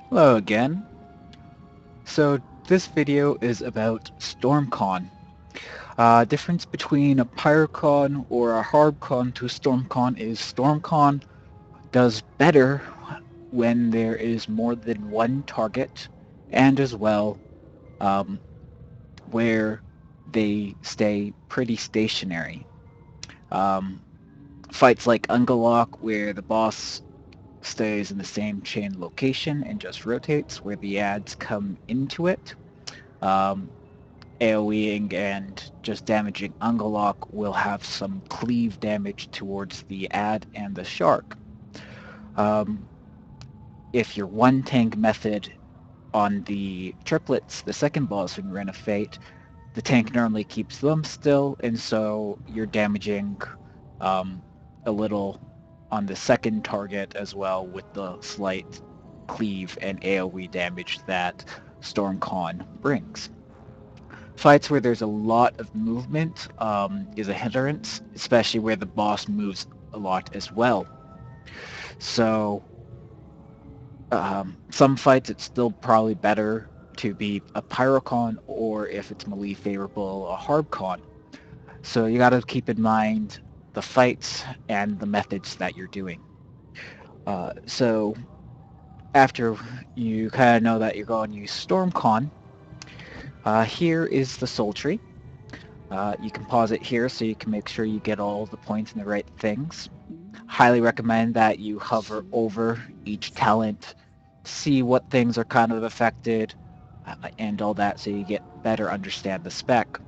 Hello again. So this video is about stormchon. Difference between a pyrocon or a hardcon to stormchon is stormchon does better when there is more than one target, and as well um, where they stay pretty stationary. Um, Fights like Ungalok, where the boss stays in the same chain location and just rotates, where the ads come into it. Um, AoEing and just damaging Ungalok will have some cleave damage towards the ad and the shark. Um, if your one tank method on the triplets, the second boss in Ren of Fate, the tank normally keeps them still, and so you're damaging um, a little on the second target as well with the slight cleave and AoE damage that Stormcon brings. Fights where there's a lot of movement is a hindrance, especially where the boss moves a lot as well. So some fights it's still probably better to be a Pyrocon, or if it's melee favorable, a Harbcon. So you got to keep in mind the fights and the methods that you're doing. So after you kind of know that you're going to use Stormcon, here is the Soul Tree. You can pause it here so you can make sure you get all the points and the right things. Highly recommend that you hover over each talent, see what things are kind of affected, and all that so you get better understand the spec.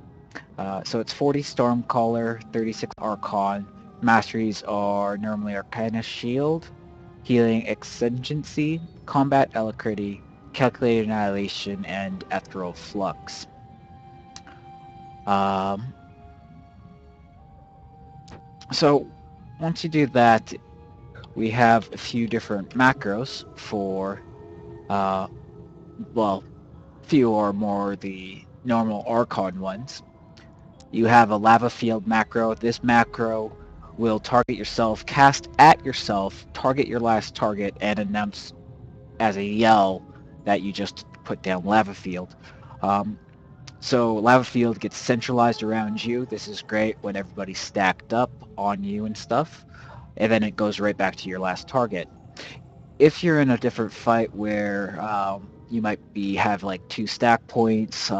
So it's 40 Stormcaller, 36 Archon. Masteries are normally Arcana Shield, Healing Exigency, Combat Alacrity, Calculated Annihilation, and Ethereal Flux. Um, so once you do that, we have a few different macros for, uh, well, few or more the normal Archon ones. You have a lava field macro. This macro will target yourself, cast at yourself, target your last target, and announce as a yell that you just put down lava field. Um, so lava field gets centralized around you. This is great when everybody's stacked up on you and stuff. And then it goes right back to your last target. If you're in a different fight where you might be have like two stack points,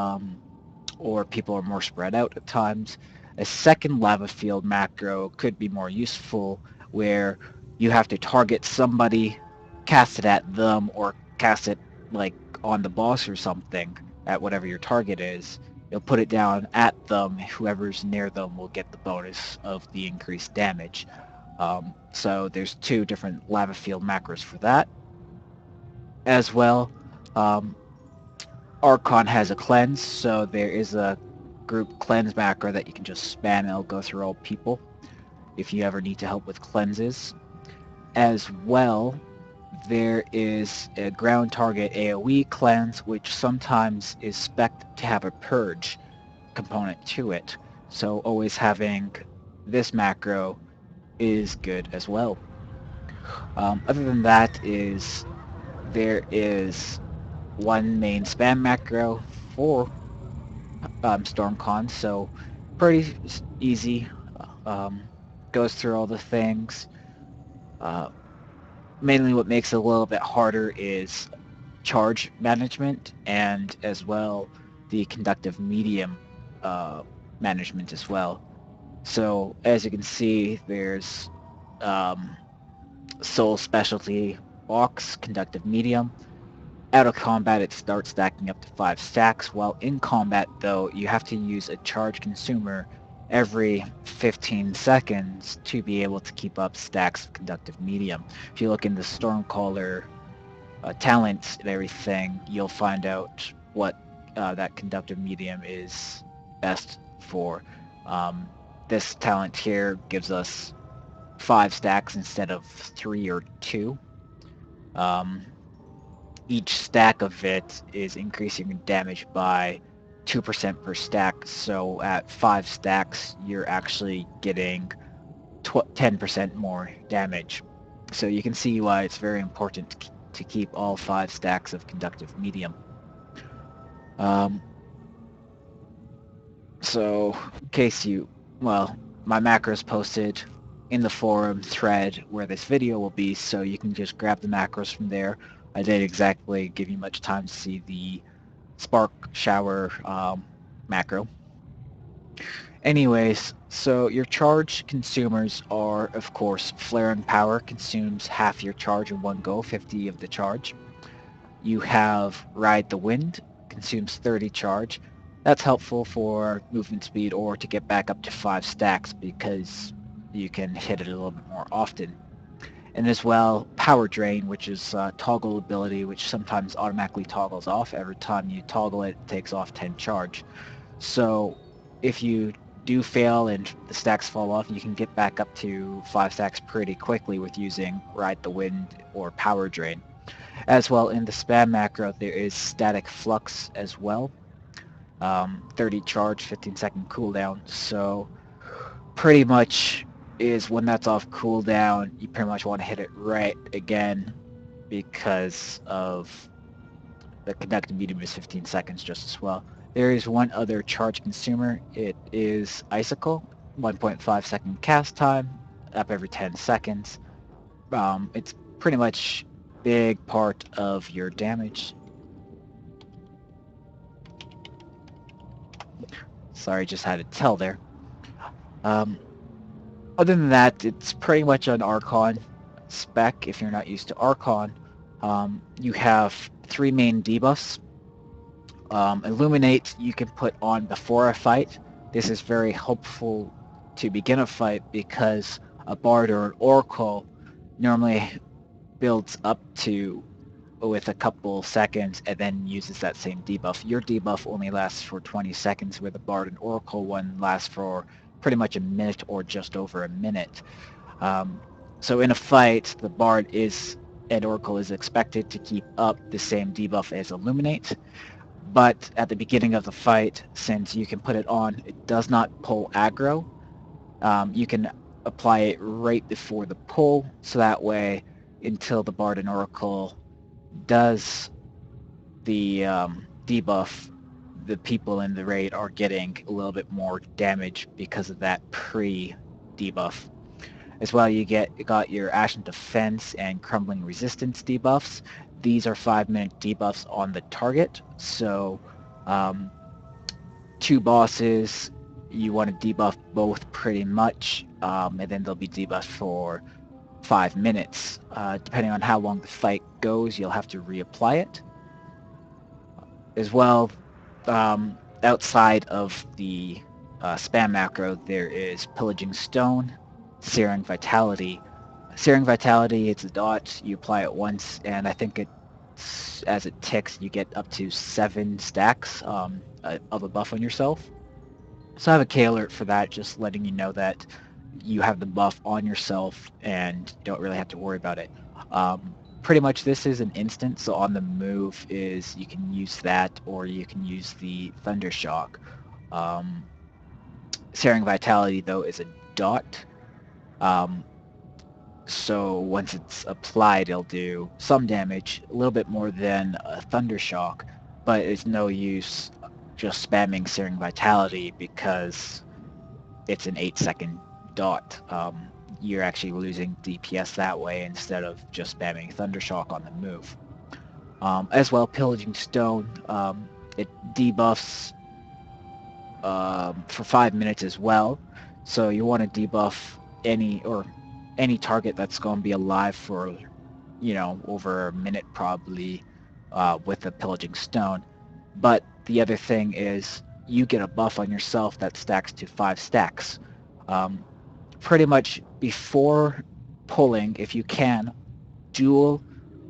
or people are more spread out at times, a second lava field macro could be more useful where you have to target somebody, cast it at them, or cast it like on the boss or something at whatever your target is. You'll put it down at them. Whoever's near them will get the bonus of the increased damage. So there's two different lava field macros for that. As well, um, Archon has a cleanse, so there is a group cleanse macro that you can just spam and it'll go through all people if you ever need to help with cleanses. As well, there is a ground target AoE cleanse, which sometimes is spec'd to have a purge component to it. So always having this macro is good as well. Other than that is there is one main spam macro for StormCon, so pretty easy. Um, Goes through all the things. Uh, Mainly what makes it a little bit harder is charge management and as well the conductive medium uh, management as well. So as you can see, there's um, soul specialty box, conductive medium. Out of combat, it starts stacking up to 5 stacks, while in combat, though, you have to use a charge consumer every 15 seconds to be able to keep up stacks of conductive medium. If you look in the Stormcaller talents and everything, you'll find out what that conductive medium is best for. Um, this talent here gives us 5 stacks instead of 3 or 2. Um, each stack of it is increasing damage by 2% per stack. So at 5 stacks, you're actually getting 10% more damage. So you can see why it's very important to keep all 5 stacks of conductive medium. Um, so, in case well, my macro is posted in the forum thread where this video will be, so you can just grab the macros from there. I didn't exactly give you much time to see the spark shower macro. Anyways, so your charge consumers are, of course, Flare and Power consumes half your charge in one go, 50 of the charge. You have Ride the Wind, consumes 30 charge. That's helpful for movement speed or to get back up to 5 stacks because you can hit it a little bit more often. And as well, Power Drain, which is a toggle ability, which sometimes automatically toggles off. Every time you toggle it, it takes off 10 charge. So if you do fail and the stacks fall off, you can get back up to 5 stacks pretty quickly with using Ride the Wind or Power Drain. As well, in the spam macro, there is Static Flux as well. 30 charge, 15 second cooldown. So pretty much is when that's off cooldown, you pretty much want to hit it right again because of the conductive medium is 15 seconds just as well. There is one other charge consumer. It is Icicle, 1.5 second cast time, up every 10 seconds. It's pretty much big part of your damage. Sorry, just had to tell there. Other than that, it's pretty much an Archon spec. If you're not used to Archon, you have 3 main debuffs. Illuminate you can put on before a fight. This is very helpful to begin a fight because a Bard or an Oracle normally builds up to with a couple seconds and then uses that same debuff. Your debuff only lasts for 20 seconds, where the Bard and Oracle one lasts for pretty much a minute or just over a minute. So in a fight, the Bard and Oracle is expected to keep up the same debuff as Illuminate, but at the beginning of the fight, since you can put it on, it does not pull aggro. You can apply it right before the pull, so that way, until the Bard and Oracle does the debuff, the people in the raid are getting a little bit more damage because of that pre-debuff. As well, you got your Ashen Defense and Crumbling Resistance debuffs. These are 5-minute debuffs on the target, so 2 bosses, you want to debuff both pretty much, and then they'll be debuffed for 5 minutes. Depending on how long the fight goes, you'll have to reapply it. As well, outside of the spam macro, there is Pillaging Stone, Searing Vitality. Searing Vitality, it's a dot, you apply it once, and I think as it ticks, you get up to 7 stacks of a buff on yourself. So I have a K alert for that, just letting you know that you have the buff on yourself and don't really have to worry about it. Pretty much this is an instant, so on the move is you can use that or you can use the Thunder Shock. Searing Vitality though is a dot, so once it's applied it'll do some damage, a little bit more than a Thunder Shock, but it's no use just spamming Searing Vitality because it's an 8-second dot. You're actually losing DPS that way instead of just spamming Thundershock on the move. As well, Pillaging Stone, it debuffs for 5 minutes as well. So you want to debuff any target that's going to be alive for, over a minute probably with the Pillaging Stone. But the other thing is you get a buff on yourself that stacks to 5 stacks. Pretty much before pulling, if you can, duel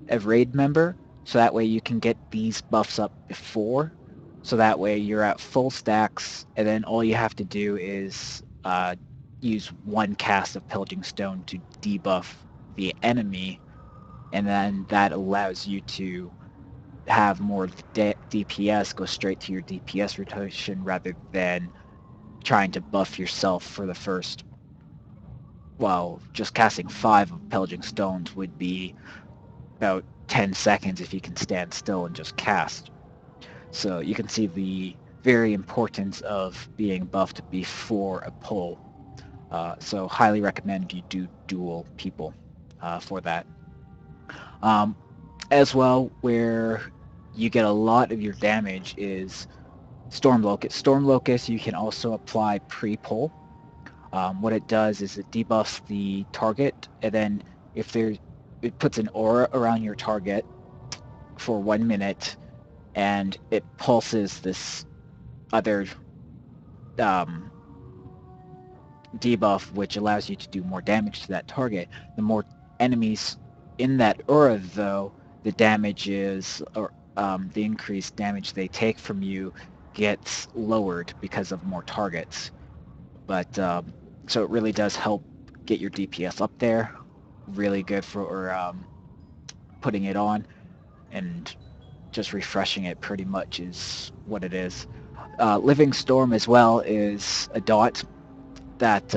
a raid member, so that way you can get these buffs up before, so that way you're at full stacks, and then all you have to do is use 1 cast of Pillaging Stone to debuff the enemy, and then that allows you to have more DPS go straight to your DPS rotation rather than trying to buff yourself for the first. Well, just casting 5 of Pillaging Stones would be about 10 seconds if you can stand still and just cast. So you can see the very importance of being buffed before a pull. So highly recommend you do dual people for that. Um, as well, where you get a lot of your damage is Storm Locust. Storm Locust you can also apply pre-pull. What it does is it debuffs the target, and then if there, it puts an aura around your target for 1 minute, and it pulses this other um, debuff, which allows you to do more damage to that target. The more enemies in that aura, though, the damage is, or the increased damage they take from you gets lowered because of more targets. But so it really does help get your DPS up there. Really good for putting it on, and just refreshing it pretty much is what it is. Living Storm as well is a dot that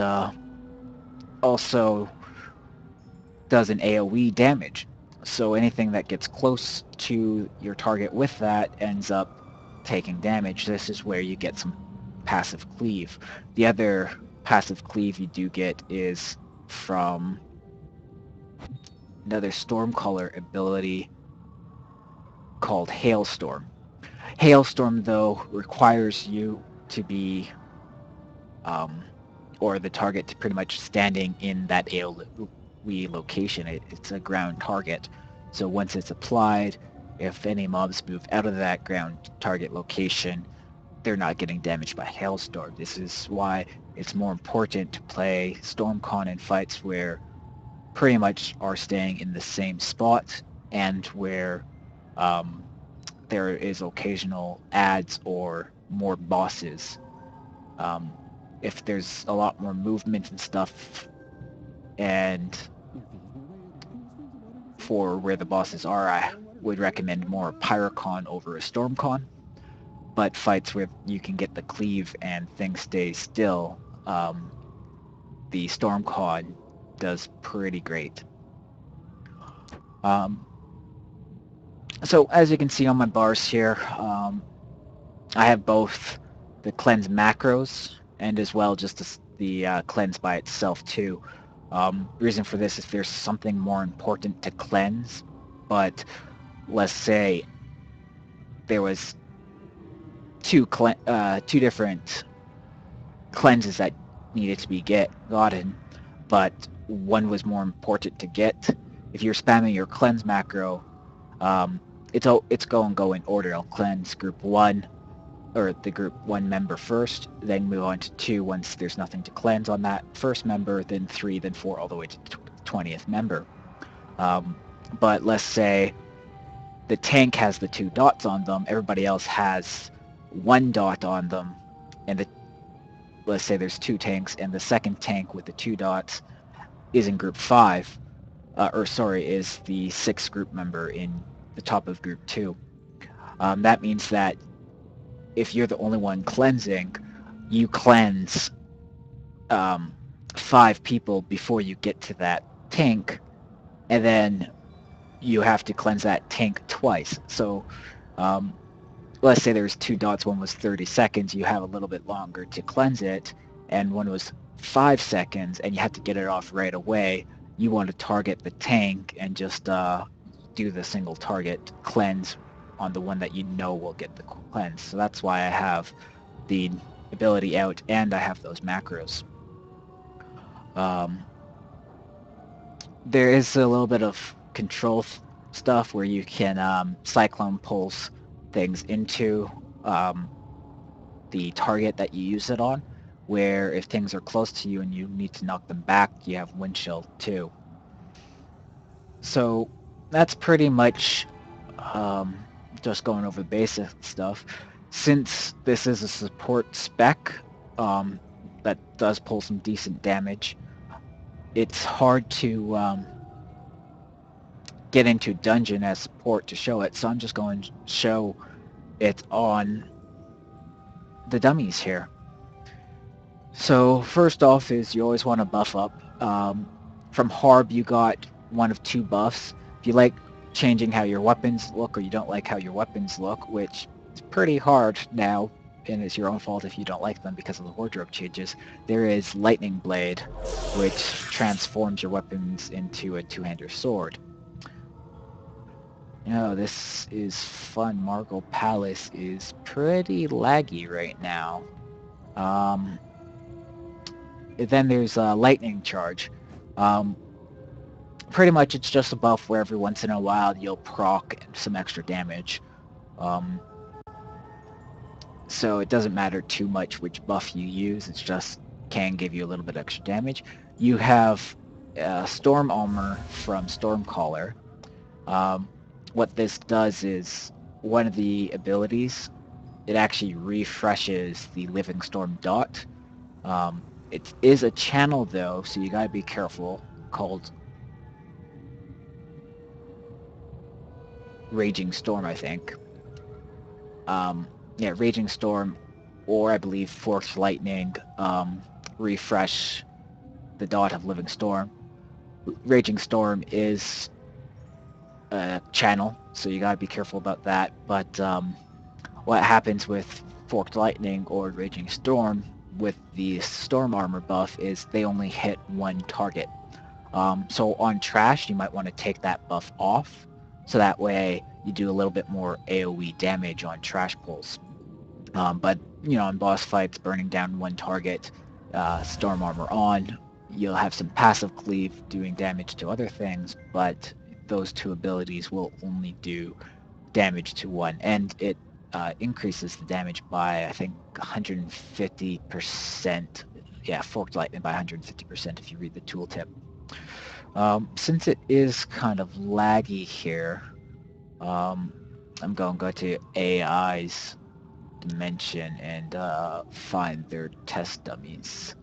also does an AoE damage. So anything that gets close to your target with that ends up taking damage. This is where you get some passive cleave. The other passive cleave you do get is from another Stormcaller ability called Hailstorm. Hailstorm, though, requires you to be, or the target to pretty much standing in that AoE location. It's a ground target. So once it's applied, if any mobs move out of that ground target location, they're not getting damaged by Hailstorm. This is why it's more important to play stormchon in fights where pretty much are staying in the same spot and where there is occasional adds or more bosses. If there's a lot more movement and stuff, and for where the bosses are, I would recommend more Pyrocon over a Stormcon. But fights where you can get the cleave and things stay still, the Stormcon does pretty great. So as you can see on my bars here, I have both the cleanse macros and as well just the cleanse by itself too. Reason for this is there's something more important to cleanse, but let's say there was two different cleanses that needed to be gotten, but one was more important to get. If you're spamming your cleanse macro, it's go in order. I'll cleanse group 1, or the group 1 member first, then move on to 2 once there's nothing to cleanse on that first member, then 3, then 4, all the way to 20th member. But let's say the tank has the 2 dots on them, everybody else has 1 dot on them, and let's say there's 2 tanks, and the second tank with the 2 dots is in group 5, is the 6th group member in the top of group 2. That means that if you're the only one cleansing, you cleanse 5 people before you get to that tank, and then you have to cleanse that tank twice. So let's say there's 2 dots, one was 30 seconds, you have a little bit longer to cleanse it, and one was 5 seconds, and you have to get it off right away. You want to target the tank and just do the single target cleanse on the one that you know will get the cleanse. So that's why I have the ability out and I have those macros. There is a little bit of control stuff where you can cyclone pulse things into the target that you use it on, where if things are close to you and you need to knock them back, you have wind chill too. So that's pretty much just going over the basic stuff. Since this is a support spec that does pull some decent damage, it's hard to get into dungeon as support to show it, so I'm just going to show it on the dummies here. So first off is you always want to buff up. From Harb you got one of 2 buffs. If you like changing how your weapons look, or you don't like how your weapons look, which is pretty hard now, and it's your own fault if you don't like them because of the wardrobe changes, there is Lightning Blade, which transforms your weapons into a two-hander sword. This is fun. Margle Palace is pretty laggy right now. Then there's Lightning Charge. Pretty much it's just a buff where every once in a while you'll proc some extra damage. So it doesn't matter too much which buff you use, it just can give you a little bit extra damage. You have Storm Armor from Stormcaller. What this does is, one of the abilities, it actually refreshes the Living Storm dot. It is a channel though, so you gotta be careful, called Raging Storm, I think. Yeah, Raging Storm, or I believe Forked Lightning, refresh the dot of Living Storm. Raging Storm is a channel, so you gotta be careful about that. But what happens with Forked Lightning or Raging Storm with the Storm Armor buff is they only hit one target. So on Trash, you might want to take that buff off, so that way you do a little bit more AoE damage on Trash pulls. But, in boss fights, burning down one target, Storm Armor on, you'll have some passive cleave doing damage to other things, but those two abilities will only do damage to one, and it increases the damage by, I think, 150%. Yeah, Forked Lightning by 150% if you read the tooltip. Since it is kind of laggy here, I'm going to go to AI's dimension and find their test dummies.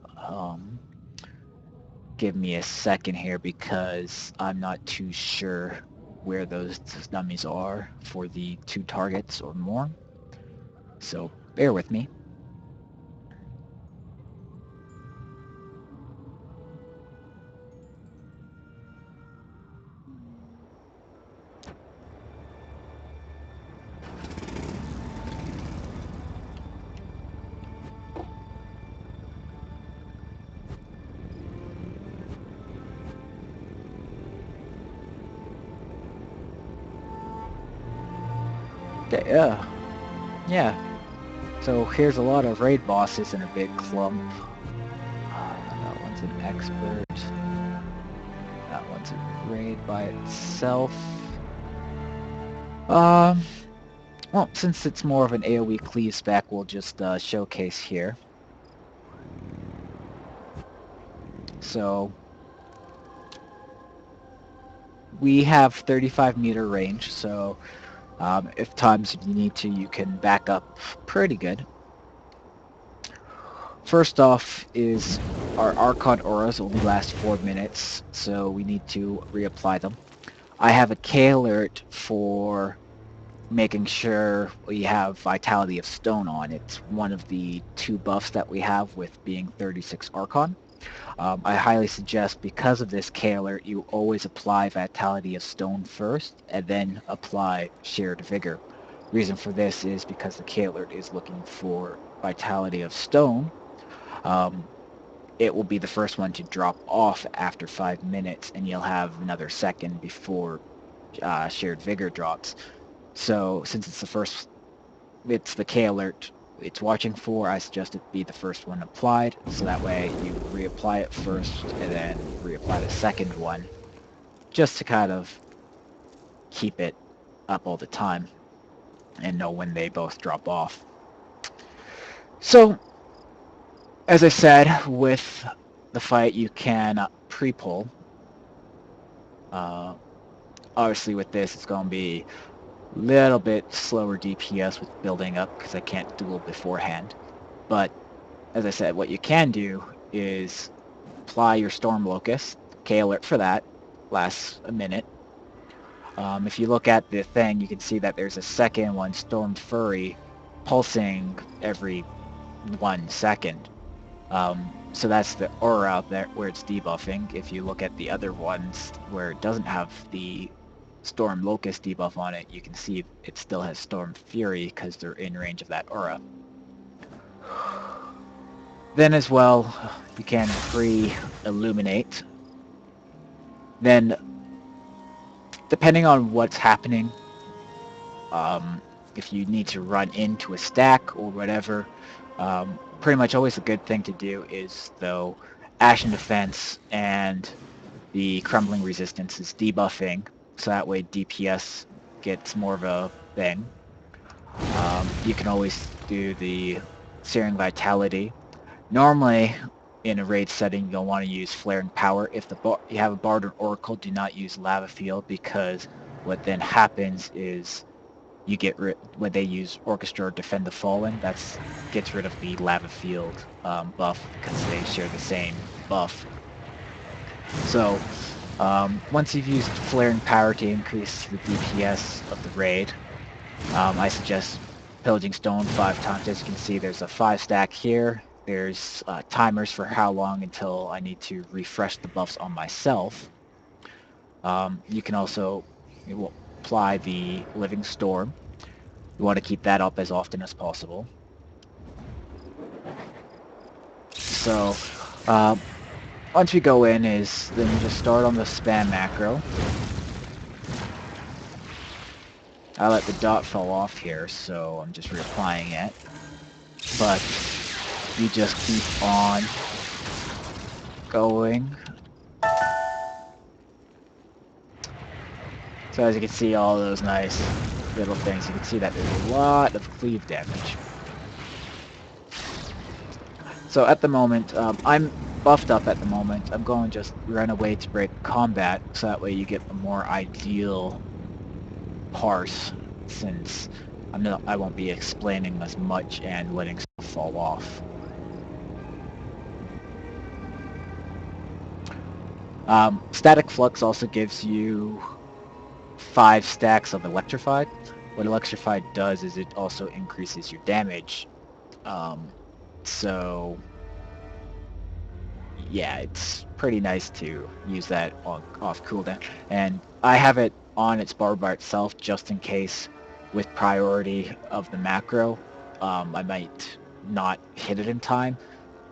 Give me a second here because I'm not too sure where those dummies are for the 2 targets or more. So bear with me. Yeah. So here's a lot of raid bosses in a big clump. That one's an expert. That one's a raid by itself. Well, since it's more of an AoE cleave spec, we'll just showcase here. So we have 35 meter range, so if times you need to, you can back up pretty good. First off is our Archon auras only last 4 minutes, so we need to reapply them. I have a K alert for making sure we have Vitality of Stone on. It's one of the 2 buffs that we have with being 36 Archon. I highly suggest, because of this K alert, you always apply Vitality of Stone first, and then apply Shared Vigor. Reason for this is because the K alert is looking for Vitality of Stone. It will be the first one to drop off after 5 minutes, and you'll have another second before Shared Vigor drops. So since it's the K alert it's watching for, I suggest it be the first one applied, so that way you reapply it first and then reapply the second one, just to kind of keep it up all the time and know when they both drop off. So, as I said, with the fight you can pre-pull. Obviously with this it's going to be a little bit slower DPS with building up because I can't duel beforehand. But as I said, what you can do is apply your Storm Locust. K alert for that. Lasts a minute. If you look at the thing, you can see that there's a second one, Storm Fury, pulsing every 1 second. So that's the aura out there where it's debuffing. If you look at the other ones where it doesn't have the Storm Locust debuff on it, you can see it still has Storm Fury because they're in range of that aura. Then as well, you can pre-illuminate. Then, depending on what's happening, if you need to run into a stack or whatever, pretty much always a good thing to do is, though, Ashen Defense and the Crumbling Resistance is debuffing, so that way DPS gets more of a thing. You can always do the Searing Vitality. Normally, in a raid setting, you'll want to use Flaring Power. If you have a Bard or Oracle, do not use Lava Field, because what then happens is you get when they use Orchestra or Defend the Fallen, that gets rid of the Lava Field buff, because they share the same buff. So once you've used Flaring Power to increase the DPS of the raid, I suggest Pillaging Stone 5 times. As you can see, there's a 5 stack here. There's timers for how long until I need to refresh the buffs on myself. You can also apply the Living Storm. You want to keep that up as often as possible. So once we go in, then you just start on the spam macro. I let the dot fall off here, so I'm just reapplying it. But you just keep on going. So as you can see, all those nice little things, you can see that there's a lot of cleave damage. So at the moment, I'm buffed up at the moment. I'm going to just run away to break combat, so that way you get a more ideal parse, since I won't be explaining as much and letting stuff fall off. Static Flux also gives you 5 stacks of Electrified. What Electrified does is it also increases your damage. So yeah, it's pretty nice to use that off cooldown. And I have it on its bar bar itself just in case, with priority of the macro, I might not hit it in time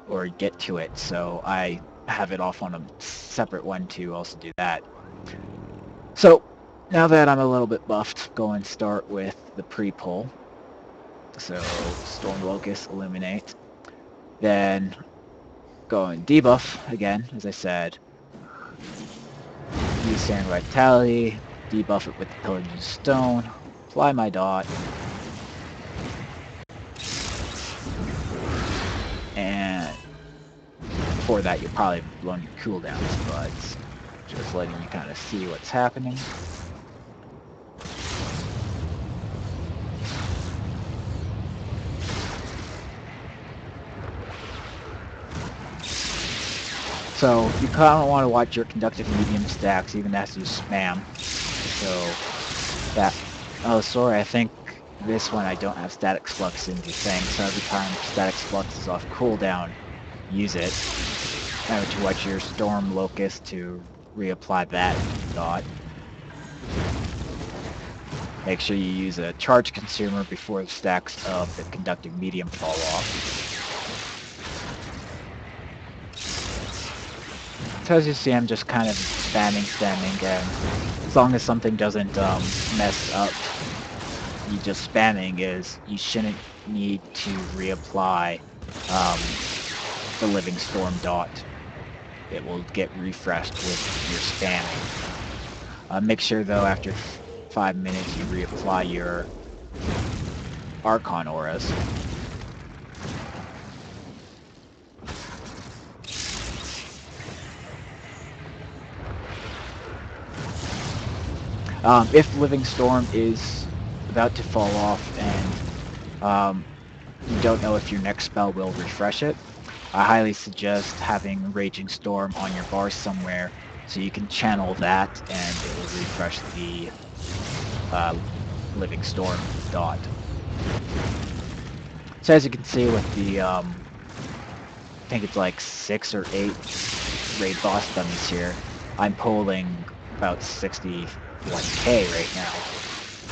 or get to it, so I have it off on a separate one to also do that. So now that I'm a little bit buffed, go and start with the pre-pull. So Storm Locust, Illuminate. Then go and debuff again, as I said. Use Searing Vitality, debuff it with the Pillaging Stone, apply my dot, and before that you'll probably have blown your cooldowns, but just letting you kind of see what's happening. So you kind of want to watch your conductive medium stacks even as you spam. So that, oh sorry, I think this one I don't have Static Flux in the thing, so every time Static Flux is off cooldown, use it. Now to watch your Storm Locust to reapply that dot. Make sure you use a charge consumer before the stacks of the conductive medium fall off. So as you see, I'm just kind of spamming, and as long as something doesn't mess up you just spamming, is you shouldn't need to reapply the Living Storm dot. It will get refreshed with your spamming. Make sure though after 5 minutes you reapply your Archon auras. If Living Storm is about to fall off and you don't know if your next spell will refresh it, I highly suggest having Raging Storm on your bar somewhere so you can channel that and it will refresh the Living Storm dot. So as you can see with the, I think it's like 6 or 8 raid boss dummies here, I'm pulling about 60 1k right now.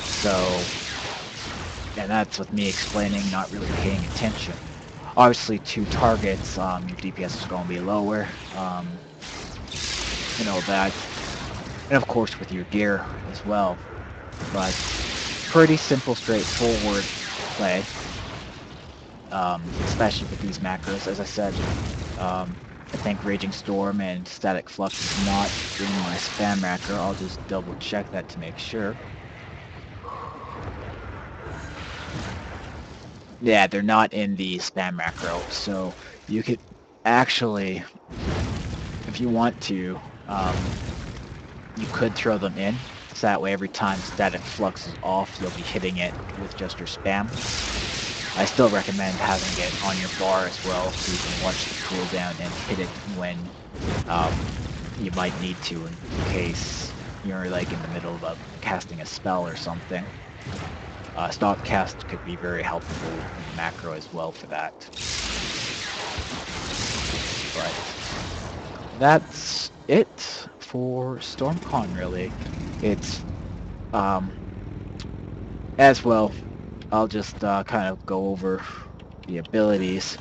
So, and that's with me explaining, not really paying attention. Obviously, 2 targets, your DPS is going to be lower. You know that, and of course with your gear as well. But pretty simple, straightforward play, especially with these macros. As I said, I think Raging Storm and Static Flux is not in my spam macro. I'll just double check that to make sure. Yeah, they're not in the spam macro, so you could actually, if you want to, you could throw them in. So that way every time Static Flux is off, you'll be hitting it with just your spam. I still recommend having it on your bar as well, so you can watch the cooldown and hit it when you might need to, in case you're like in the middle of casting a spell or something. Stop cast could be very helpful in macro as well for that. But that's it for stormchon, really. It's as well, I'll just kind of go over the abilities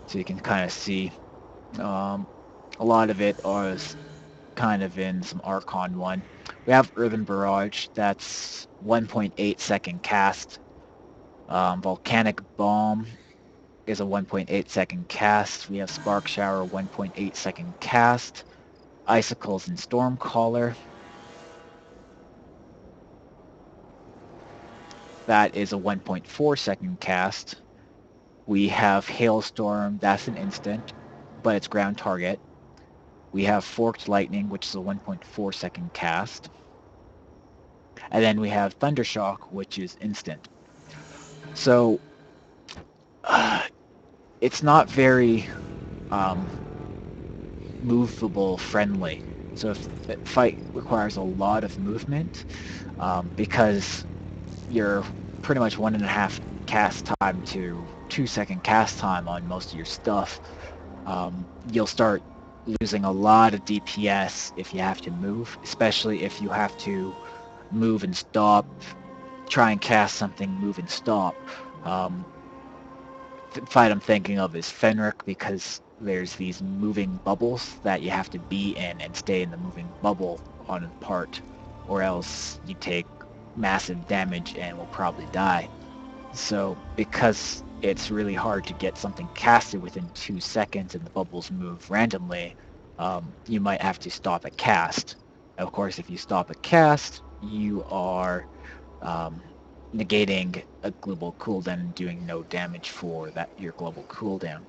so you can kind of see. A lot of it is kind of in some Archon 1. We have Earthen Barrage, that's 1.8 second cast. Volcanic Bomb is a 1.8 second cast. We have Spark Shower, 1.8 second cast. Icicles and Stormcaller. That is a 1.4 second cast. We have Hailstorm, that's an instant, but it's ground target. We have Forked Lightning, which is a 1.4 second cast. And then we have Thundershock, which is instant. So, it's not very movable friendly. So if the fight requires a lot of movement, because you're pretty much 1.5 cast time to 2-second cast time on most of your stuff, you'll start losing a lot of DPS if you have to move, especially if you have to move and stop, try and cast something, move and stop. The fight I'm thinking of is Fenric, because there's these moving bubbles that you have to be in and stay in the moving bubble on a part, or else you take massive damage and will probably die. So because it's really hard to get something casted within 2 seconds and the bubbles move randomly, you might have to stop a cast. Of course, if you stop a cast, you are negating a global cooldown and doing no damage for your global cooldown.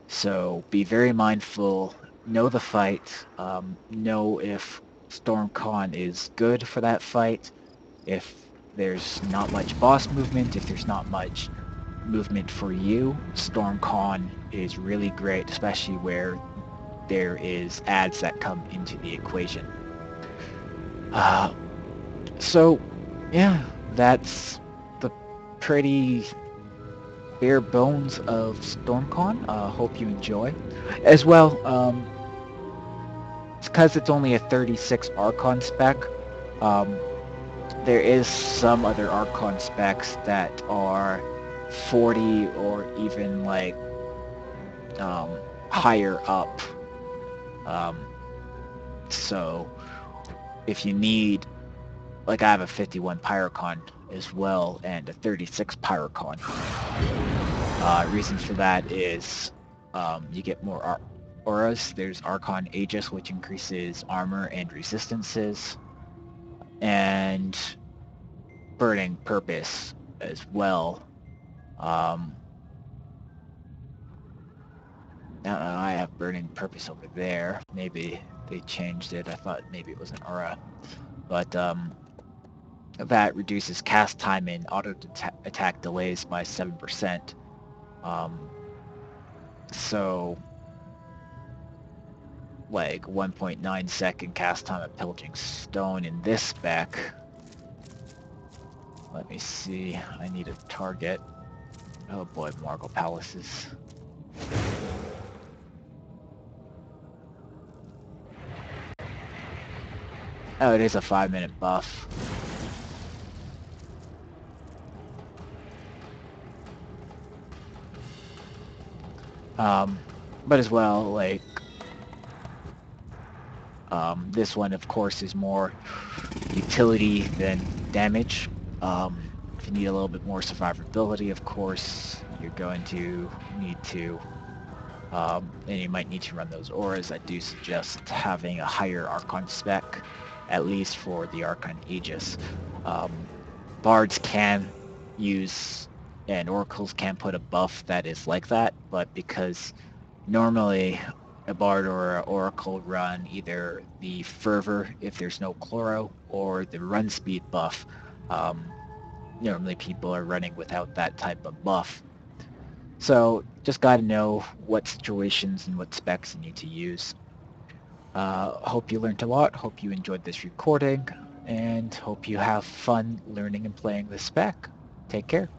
So be very mindful, know the fight, know if stormchon is good for that fight, if there's not much boss movement, if there's not much movement for you, stormchon is really great, especially where there is ads that come into the equation. So yeah, that's the pretty bare bones of stormchon. Hope you enjoy. As well, because it's only a 36 Archon spec, there is some other Archon specs that are 40 or even like higher up. So if you need, like I have a 51 Pyrocon as well and a 36 Pyrocon. Reason for that is you get more auras. There's Archon Aegis, which increases armor and resistances, and Burning Purpose as well. I don't know, I have Burning Purpose over there. Maybe they changed it. I thought maybe it was an aura. But that reduces cast time and auto attack delays by 7%. So like 1.9 second cast time of Pillaging Stone in this spec. Let me see, I need a target. Oh boy, Margle Palaces. Oh, it is a 5-minute buff. Um, but as well, like, this one, of course, is more utility than damage. If you need a little bit more survivability, of course, you're going to need to, and you might need to run those auras. I do suggest having a higher Archon spec, at least for the Archon Aegis. Bards can use, and Oracles can put a buff that is like that, but because normally a Bard or an Oracle run either the Fervor if there's no Chloro or the run speed buff. Um, Normally people are running without that type of buff. So just got to know what situations and what specs you need to use. Hope you learned a lot. Hope you enjoyed this recording and hope you have fun learning and playing the spec. Take care.